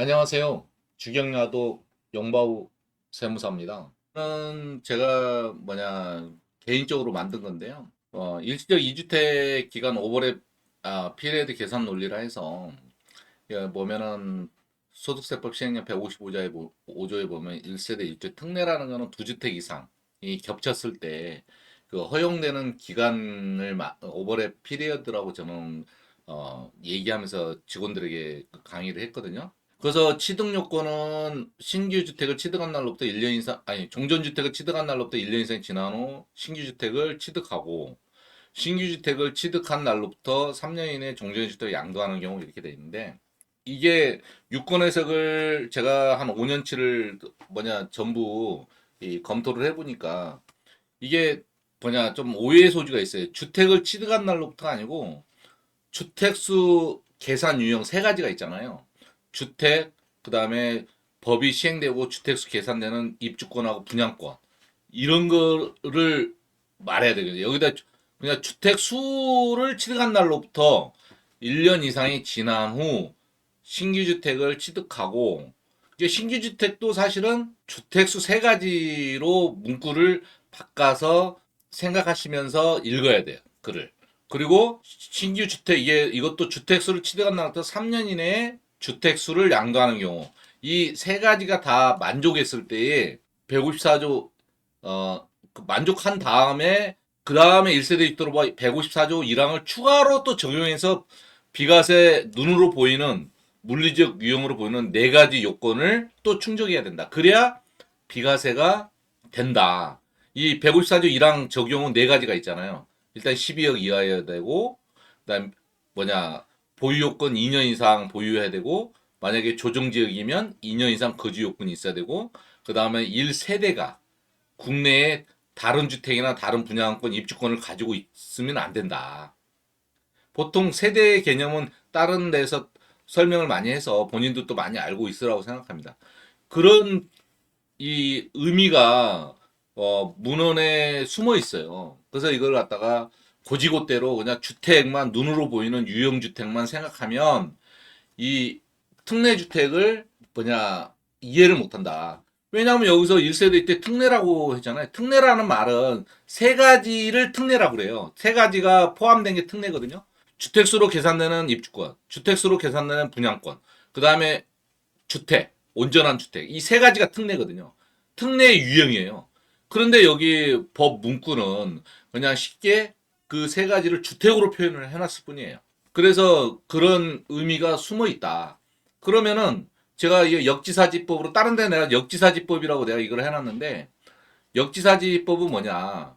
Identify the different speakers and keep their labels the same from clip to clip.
Speaker 1: 안녕하세요. 주경야도 영바우 세무사입니다. 저는 제가 개인적으로 만든 건데요. 일시적 2주택 기간 오버랩 피레드 계산 논리라 해서 보면은 소득세법 시행령 155조에 보면 1세대 1주 특례라는 거는 두 주택 이상이 겹쳤을 때 그 허용되는 기간을 오버랩 피리어드라고 저는 얘기하면서 직원들에게 강의를 했거든요. 그래서 취득 요건은 신규 주택을 취득한 날로부터 1년 이상, 아니, 종전 주택을 취득한 날로부터 1년 이상 지난 후 신규 주택을 취득하고, 신규 주택을 취득한 날로부터 3년 이내 종전 주택을 양도하는 경우 이렇게 돼 있는데, 이게 유권 해석을 제가 한 5년치를 전부 이 검토를 해보니까, 이게 좀 오해의 소지가 있어요. 주택을 취득한 날로부터 아니고, 주택수 계산 유형 세 가지가 있잖아요. 주택, 그 다음에 법이 시행되고 주택수 계산되는 입주권하고 분양권. 이런 거를 말해야 되거든요. 여기다 그냥 주택수를 취득한 날로부터 1년 이상이 지난 후 신규 주택을 취득하고, 이제 신규 주택도 사실은 주택수 세 가지로 문구를 바꿔서 생각하시면서 읽어야 돼요. 글을. 그리고 신규 주택, 이것도 주택수를 취득한 날부터 3년 이내에 주택수를 양도하는 경우, 이 세 가지가 다 만족했을 때에 154조 만족한 다음에, 그 다음에 1세대 입도로 154조 1항을 추가로 또 적용해서 비과세 눈으로 보이는 물리적 유형으로 보이는 네 가지 요건을 또 충족해야 된다. 그래야 비과세가 된다. 이 154조 1항 적용은 네 가지가 있잖아요. 일단 12억 이하여야 되고, 그다음 보유 요건 2년 이상 보유해야 되고, 만약에 조정 지역이면 2년 이상 거주 요건이 있어야 되고, 그 다음에 1세대가 국내에 다른 주택이나 다른 분양권 입주권을 가지고 있으면 안 된다. 보통 세대 개념은 다른 데서 설명을 많이 해서 본인도 또 많이 알고 있으라고 생각합니다. 그런 이 의미가 문헌에 숨어 있어요. 그래서 이걸 갖다가 고지고대로 그냥 주택만 눈으로 보이는 유형 주택만 생각하면 이 특례 주택을 이해를 못한다. 왜냐하면 여기서 1세대 때 특례라고 했잖아요. 특례라는 말은 세 가지를 특례라고 그래요. 세 가지가 포함된 게 특례거든요. 주택수로 계산되는 입주권, 주택수로 계산되는 분양권, 그 다음에 주택, 온전한 주택. 이 세 가지가 특례거든요. 특례의 유형이에요. 그런데 여기 법 문구는 그냥 쉽게 그 세 가지를 주택으로 표현을 해놨을 뿐이에요. 그래서 그런 의미가 숨어 있다. 그러면은 제가 이 역지사지법으로 다른 데 내가 역지사지법이라고 내가 이걸 해놨는데, 역지사지법은 뭐냐?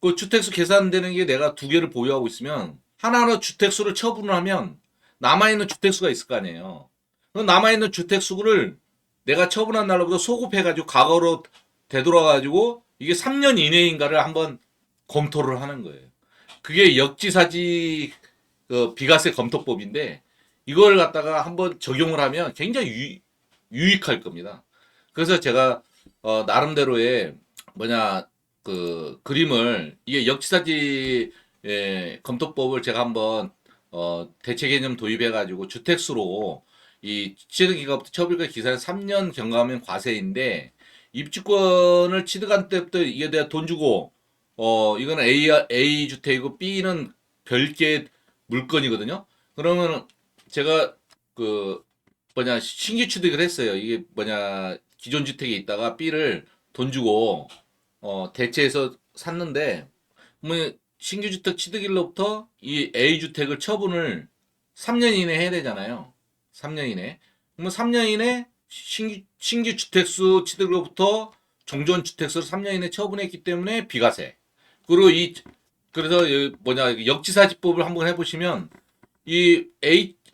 Speaker 1: 그 주택수 계산되는 게 내가 두 개를 보유하고 있으면 하나는 주택수를 처분을 하면 남아있는 주택수가 있을 거 아니에요. 그 남아있는 주택수를 내가 처분한 날로부터 소급해가지고 과거로 되돌아가지고 이게 3년 이내인가를 한번 검토를 하는 거예요. 그게 역지사지 비과세 검토법인데, 이걸 갖다가 한번 적용을 하면 굉장히 유익할 겁니다. 그래서 제가 나름대로의 그림을, 이게 역지사지 검토법을 제가 한번 대체 개념 도입해 가지고 주택수로 이 취득기간부터 처분기간 기산에 3년 경과하면 과세인데, 입주권을 취득한 때부터 이게 내가 돈 주고 이거는 A 주택이고 B는 별개 물건이거든요. 그러면 제가 그 신규 취득을 했어요. 이게 기존 주택에 있다가 B를 돈 주고 대체해서 샀는데, 뭐 신규 주택 취득일로부터 이 A 주택을 처분을 3년 이내 해야 되잖아요. 3년 이내. 그러면 3년 이내 신규 주택수 취득으로부터 종전 주택수를 3년 이내 처분했기 때문에 비과세. 그리고 그래서 역지사지법을 한번 해보시면, 이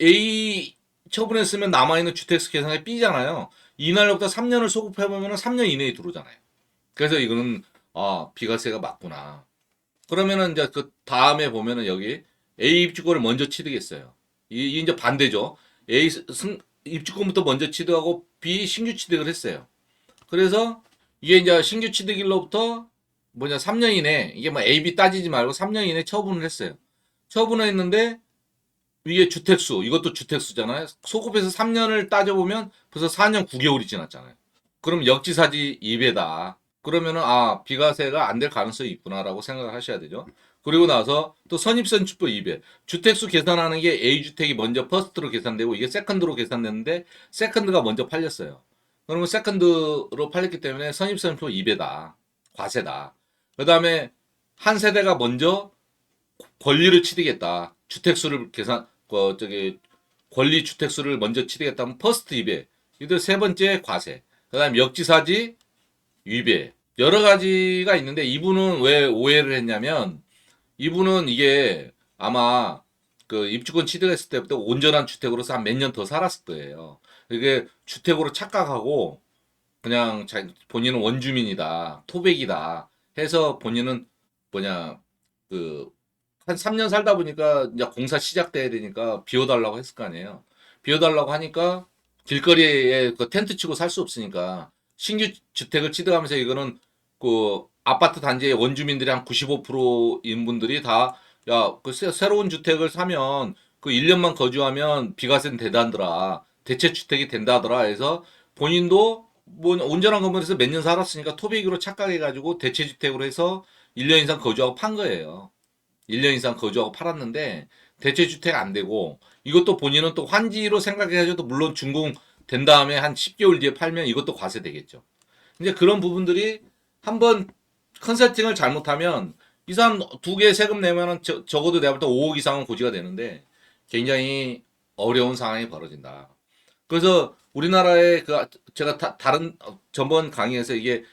Speaker 1: A 처분했으면 남아있는 주택수 계산에 B잖아요. 이날로부터 3년을 소급해보면 3년 이내에 들어오잖아요. 그래서 이거는 비과세가 맞구나. 그러면은 이제 그 다음에 보면은 여기 A 입주권을 먼저 취득했어요. 이 이제 반대죠. 입주권부터 먼저 취득하고 B 신규 취득을 했어요. 그래서 이게 이제 신규 취득일로부터 3년 이내, 이게 뭐 A, B 따지지 말고 3년 이내 처분을 했어요. 처분을 했는데 이게 주택수, 이것도 주택수잖아요. 소급해서 3년을 따져보면 벌써 4년 9개월이 지났잖아요. 그럼 역지사지 2배다. 그러면은 비과세가 안 될 가능성이 있구나라고 생각을 하셔야 되죠. 그리고 나서 또 선입선출법 2배. 주택수 계산하는 게 A주택이 먼저 퍼스트로 계산되고 이게 세컨드로 계산되는데 세컨드가 먼저 팔렸어요. 그러면 세컨드로 팔렸기 때문에 선입선출법 2배다. 과세다. 그다음에 한 세대가 먼저 권리를 취득했다. 주택수를 계산 권리 주택수를 먼저 취득했다면 퍼스트 2배. 이들 세 번째 과세. 그다음 역지사지 위배. 여러 가지가 있는데 이분은 왜 오해를 했냐면 이분은 이게 아마 그 입주권 취득했을 때부터 온전한 주택으로서 한 몇 년 더 살았을 거예요. 이게 주택으로 착각하고 그냥 본인은 원주민이다, 토백이다 해서 본인은 뭐냐 그 한 3년 살다 보니까 이제 공사 시작돼야 되니까 비워달라고 했을 거 아니에요. 비워달라고 하니까 길거리에 그 텐트 치고 살 수 없으니까 신규 주택을 취득하면서 이거는 그 아파트 단지의 원주민들이 한 95%인 분들이 다 야, 그 새로운 주택을 사면 그 1년만 거주하면 비과세는 된다더라. 대체 주택이 된다더라 해서 본인도 뭐 온전한 건물에서 몇 년 살았으니까 토백으로 착각해가지고 대체 주택으로 해서 1년 이상 거주하고 판 거예요. 1년 이상 거주하고 팔았는데 대체 주택 안 되고 이것도 본인은 또 환지로 생각해가지고 물론 준공 된 다음에 한 10개월 뒤에 팔면 이것도 과세 되겠죠. 이제 그런 부분들이 한번 컨설팅을 잘못하면 이 사람 두 개 세금 내면은 적어도 내가 볼 때 5억 이상은 고지가 되는데 굉장히 어려운 상황이 벌어진다. 그래서 우리나라의 그 제가 다른 전번 강의에서 이게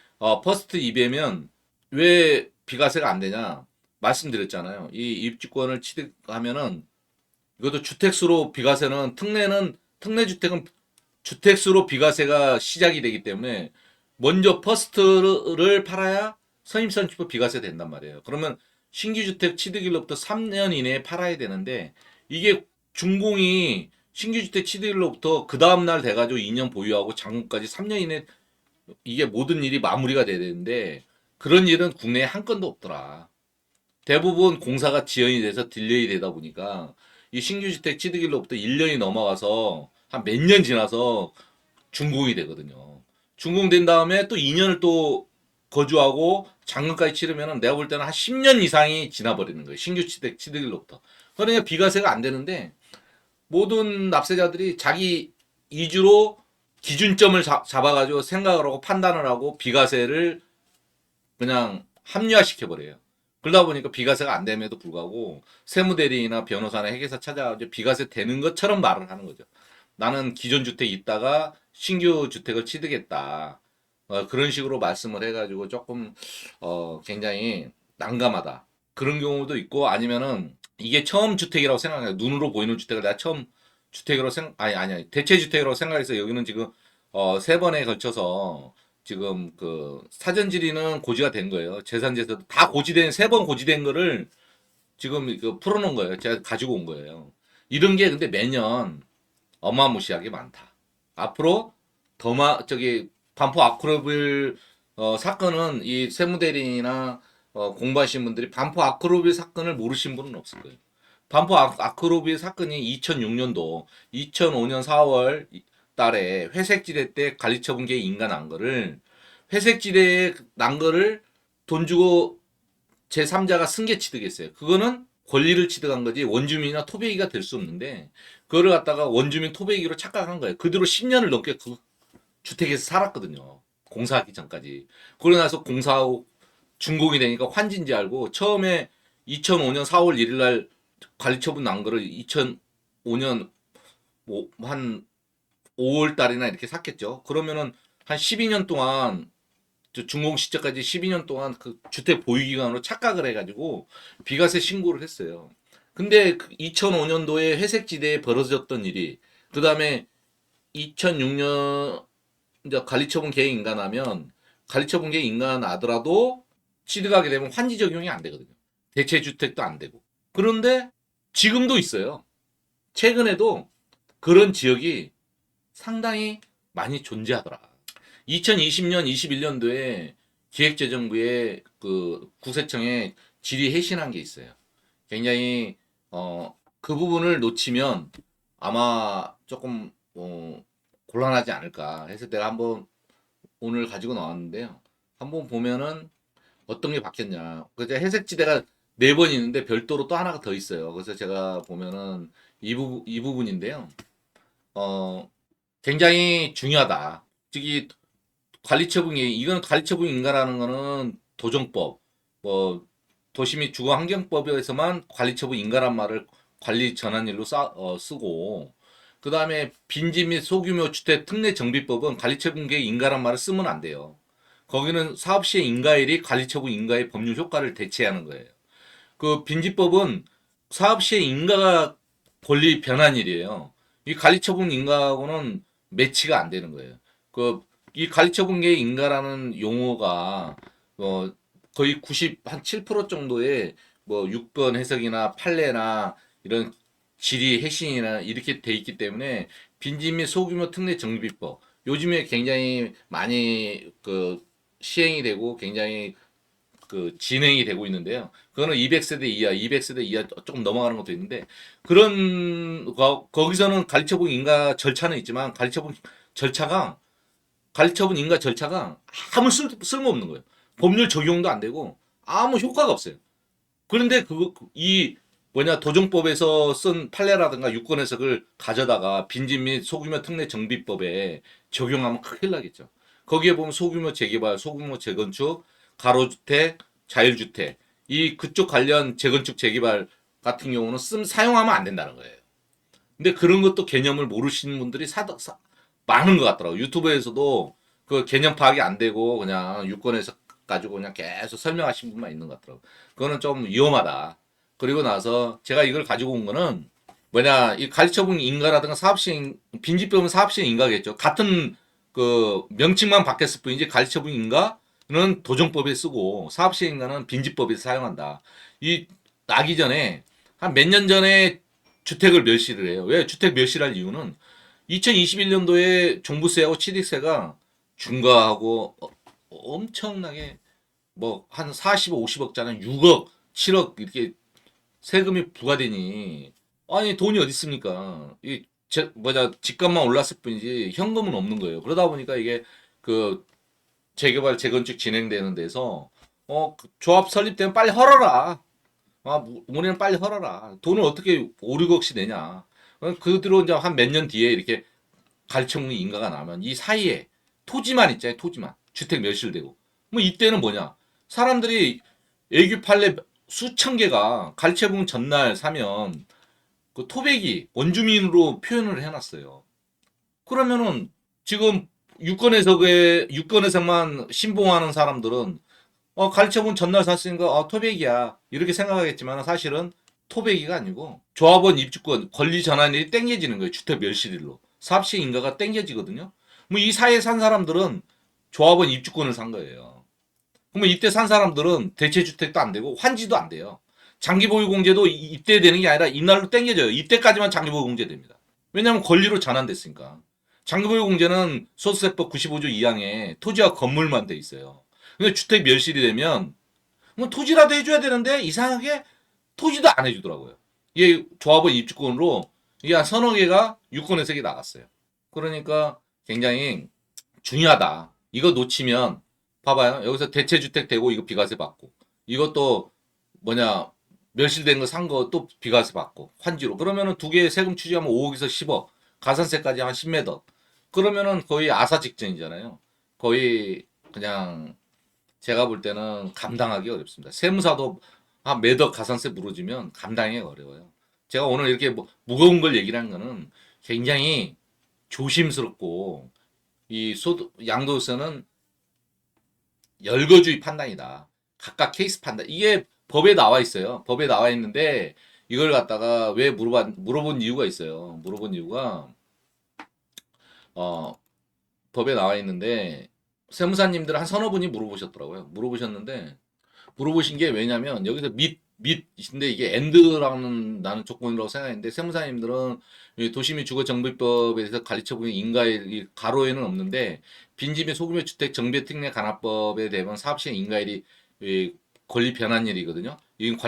Speaker 1: 퍼스트 이베면 왜 비과세가 안 되냐 말씀드렸잖아요. 이 입주권을 취득하면은 이것도 주택수로 비과세는 특례 주택은 주택수로 비과세가 시작이 되기 때문에 먼저 퍼스트를 팔아야 선입선출법 비과세 된단 말이에요. 그러면 신규 주택 취득일로부터 3년 이내에 팔아야 되는데 이게 준공이 신규 주택 취득일로부터 그 다음 날 돼가지고 2년 보유하고 잔금까지 3년 이내 이게 모든 일이 마무리가 돼야 되는데 그런 일은 국내에 한 건도 없더라. 대부분 공사가 지연이 돼서 딜레이 되다 보니까 이 신규 주택 취득일로부터 1년이 넘어가서 한 몇 년 지나서 준공이 되거든요. 준공된 다음에 또 2년을 또 거주하고 잔금까지 치르면은 내가 볼 때는 한 10년 이상이 지나버리는 거예요. 신규 주택 취득일로부터. 그러니까 비과세가 안 되는데 모든 납세자들이 자기 이주로 기준점을 잡아가지고 생각을 하고 판단을 하고 비과세를 그냥 합리화시켜버려요. 그러다 보니까 비과세가 안 됨에도 불구하고 세무대리나 변호사나 회계사 찾아가지고 비과세 되는 것처럼 말을 하는 거죠. 나는 기존 주택에 있다가 신규 주택을 취득했다. 그런 식으로 말씀을 해가지고 조금 굉장히 난감하다. 그런 경우도 있고 아니면은 이게 처음 주택이라고 생각해요. 눈으로 보이는 주택을 내가 처음 주택으로 아니 대체 주택으로 생각해서 여기는 지금 세 번에 걸쳐서 지금 그 사전 질의는 고지가 된 거예요. 재산제세도 다 고지된 세 번 고지된 거를 지금 그 풀어놓은 거예요. 제가 가지고 온 거예요. 이런 게 근데 매년 어마무시하게 많다. 앞으로 저기 반포 아크로빌 사건은 이 세무대리나 공부하신 분들이 반포 아크로빌 사건을 모르신 분은 없을 거예요. 반포 아크로빌 사건이 2006년도 2005년 4월 달에 회색지대 때 관리처분계획 인가난 거를 회색지대에 난 거를 돈 주고 제3자가 승계 취득했어요. 그거는 권리를 취득한 거지 원주민이나 토백이가 될 수 없는데 그거를 갖다가 원주민 토백이로 착각한 거예요. 그 뒤로 10년을 넘게 그 주택에서 살았거든요. 공사하기 전까지. 그러고 나서 공사하고 준공이 되니까 환진지 알고 처음에 2005년 4월 1일 날 관리처분 난 거를 2005년 뭐한 5월 달이나 이렇게 샀겠죠. 그러면은 한 12년 동안 준공 시점까지 12년 동안 그 주택 보유 기간으로 착각을 해가지고 비과세 신고를 했어요. 근데 2005년도에 회색지대에 벌어졌던 일이 그 다음에 2006년 이제 관리처분 계획 인가나면 관리처분 계획 인가나더라도 취득하게 되면 환지 적용이 안 되거든요. 대체 주택도 안 되고. 그런데 지금도 있어요. 최근에도 그런 지역이 상당히 많이 존재하더라. 2020년, 21년도에 기획재정부에 그 국세청에 질의 해신한 게 있어요. 굉장히 그 부분을 놓치면 아마 조금 곤란하지 않을까 해서 내가 한번 오늘 가지고 나왔는데요. 한번 보면은 어떤 게 바뀌었냐. 그제 회색지대가 4번 있는데 별도로 또 하나가 더 있어요. 그래서 제가 보면은 이 부분인데요. 어, 굉장히 중요하다. 특히 관리처분이 이건 관리처분인가라는 거는 도정법, 뭐 도시 및 주거 환경법에서만 관리처분인가란 말을 관리 전환일로 쓰고 그 다음에 빈지 및 소규모 주택 특례 정비법은 관리처분계 인가란 말을 쓰면 안 돼요. 거기는 사업 시행 인가일이 관리처분 인가의 법률 효과를 대체하는 거예요. 그 빈지법은 사업 시행 인가가 권리 변환일이에요. 이 관리처분 인가하고는 매치가 안 되는 거예요. 그 이 관리처분계의 인가라는 용어가 거의 90한7% 정도의 뭐 유권 해석이나 판례나 이런 질의 해신이나 이렇게 돼 있기 때문에 빈집 및 소규모 특례 정비법 요즘에 굉장히 많이 그 시행이 되고 굉장히 그 진행이 되고 있는데요. 그거는 200세대 이하, 200세대 이하 조금 넘어가는 것도 있는데 그런 거기서는 가리처분 인가 절차는 있지만 가리처분 인가 절차가 아무 쓸모없는 거예요. 법률 적용도 안 되고 아무 효과가 없어요. 그런데 이 뭐냐 도정법에서 쓴 판례라든가 유권 해석을 가져다가 빈집 및 소규모 특례 정비법에 적용하면 큰일 나겠죠. 거기에 보면 소규모 재개발, 소규모 재건축, 가로주택, 자율주택 이 그쪽 관련 재건축 재개발 같은 경우는 사용하면 안 된다는 거예요. 근데 그런 것도 개념을 모르시는 분들이 많은 것 같더라고요. 유튜브에서도 그 개념 파악이 안 되고 그냥 유권에서 가지고 그냥 계속 설명하시는 분만 있는 것 같더라고요. 그거는 좀 위험하다. 그리고 나서 제가 이걸 가지고 온 거는 뭐냐, 이 가리처분 인가라든가 사업시행, 빈집병은 사업시행 인가겠죠. 같은 그 명칭만 바뀌었을 뿐이지 가리처분 인가는 도정법에 쓰고 사업시행 인가는 빈집법에서 사용한다. 이 나기 전에 한 몇 년 전에 주택을 멸시를 해요. 왜 주택 멸시할 이유는 2021년도에 종부세하고 취득세가 중과하고 엄청나게 뭐 한 40억, 50억짜리 6억, 7억 이렇게 세금이 부과되니 아니 돈이 어디 있습니까? 이 뭐냐 집값만 올랐을 뿐이지 현금은 없는 거예요. 그러다 보니까 이게 그 재개발 재건축 진행되는 데서 그 조합 설립되면 빨리 헐어라. 우리는 빨리 헐어라. 돈을 어떻게 5, 6억씩 내냐. 그 뒤로 이제 한 몇 년 뒤에 이렇게 가리청리 인가가 나면 이 사이에 토지만 있잖아요. 토지만. 주택 멸실되고. 뭐 이때는 뭐냐. 사람들이 애규 판례 수천 개가 가리채분 전날 사면 그 토백이 원주민으로 표현을 해놨어요. 그러면은 지금 유권해석만 신봉하는 사람들은 가르쳐본 전날 샀으니까 토백이야 이렇게 생각하겠지만 사실은 토백이가 아니고 조합원 입주권 권리 전환일이 땡겨지는 거예요. 주택 멸실일로 사업시 인가가 땡겨지거든요. 뭐 이 사이에 산 사람들은 조합원 입주권을 산 거예요. 그러면 이때 산 사람들은 대체주택도 안 되고 환지도 안 돼요. 장기보유공제도 입대되는 게 아니라 이날로 땡겨져요. 이때까지만 장기보유공제됩니다. 왜냐하면 권리로 전환됐으니까. 장기보유공제는 소득세법 95조 2항에 토지와 건물만 돼 있어요. 근데 주택 멸실이 되면 뭐 토지라도 해줘야 되는데 이상하게 토지도 안 해주더라고요. 이게 조합원 입주권으로 이게 한 서너 개가 유권 혜택이 나갔어요. 그러니까 굉장히 중요하다. 이거 놓치면 봐봐요. 여기서 대체주택 되고 이거 비과세 받고 이것도 뭐냐 멸실된 거 산 거 또 비과세 받고 환지로 그러면은 두 개 세금 추지하면 5억에서 10억 가산세까지 한 10매덕 그러면은 거의 아사 직전이잖아요. 거의 그냥 제가 볼 때는 감당하기 어렵습니다. 세무사도 한 매덕 가산세 물어주면 감당하기 어려워요. 제가 오늘 이렇게 무거운 걸 얘기를 한 거는 굉장히 조심스럽고 이 양도세는 열거주의 판단이다. 각각 케이스 판단. 이게 법에 나와 있어요. 법에 나와 있는데 이걸 갖다가 왜 물어본 이유가 있어요. 물어본 이유가 어, 법에 나와 있는데 세무사님들 한 서너 분이 물어보셨더라고요. 물어보신 게 왜냐면 여기서 밑인데 이게 엔드라는 나는 조건이라고 생각했는데 세무사님들은 도시 및 주거 정비법에 대해서 가르쳐보니 인가일이 가로에는 없는데 빈집의 소규모 주택 정비 특례 관할법에 대한 사업시행 인가일이 권리 변환일이거든요. 이건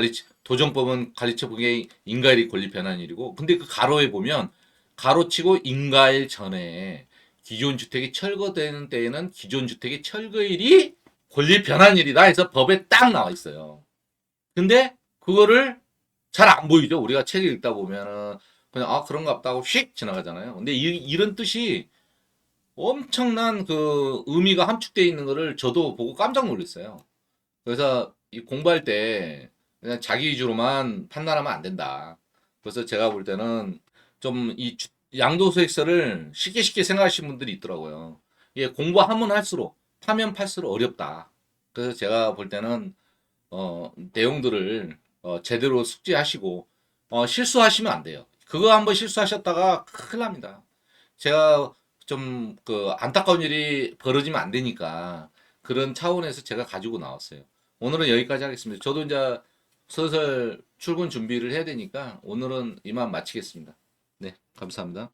Speaker 1: 도정법은 가르쳐보기 인가일이 권리 변환일이고 근데 그 가로에 보면 가로치고 인가일 전에 기존 주택이 철거되는 때에는 기존 주택의 철거일이 권리 변환일이다 해서 법에 딱 나와 있어요. 근데 그거를 잘 안 보이죠. 우리가 책을 읽다 보면은 그냥 아 그런가 보다 하고 휙 지나가잖아요. 근데 이런 뜻이 엄청난 그 의미가 함축되어 있는 거를 저도 보고 깜짝 놀랐어요. 그래서 이 공부할 때 그냥 자기 위주로만 판단하면 안 된다. 그래서 제가 볼 때는 좀 이 양도소득세를 쉽게 쉽게 생각하시는 분들이 있더라고요. 이게 공부하면 할수록 파면 팔수록 어렵다. 그래서 제가 볼 때는 내용들을 제대로 숙지하시고 실수하시면 안 돼요. 그거 한번 실수하셨다가 큰일 납니다. 제가 좀 그 안타까운 일이 벌어지면 안 되니까 그런 차원에서 제가 가지고 나왔어요. 오늘은 여기까지 하겠습니다. 저도 이제 슬슬 출근 준비를 해야 되니까 오늘은 이만 마치겠습니다. 네, 감사합니다.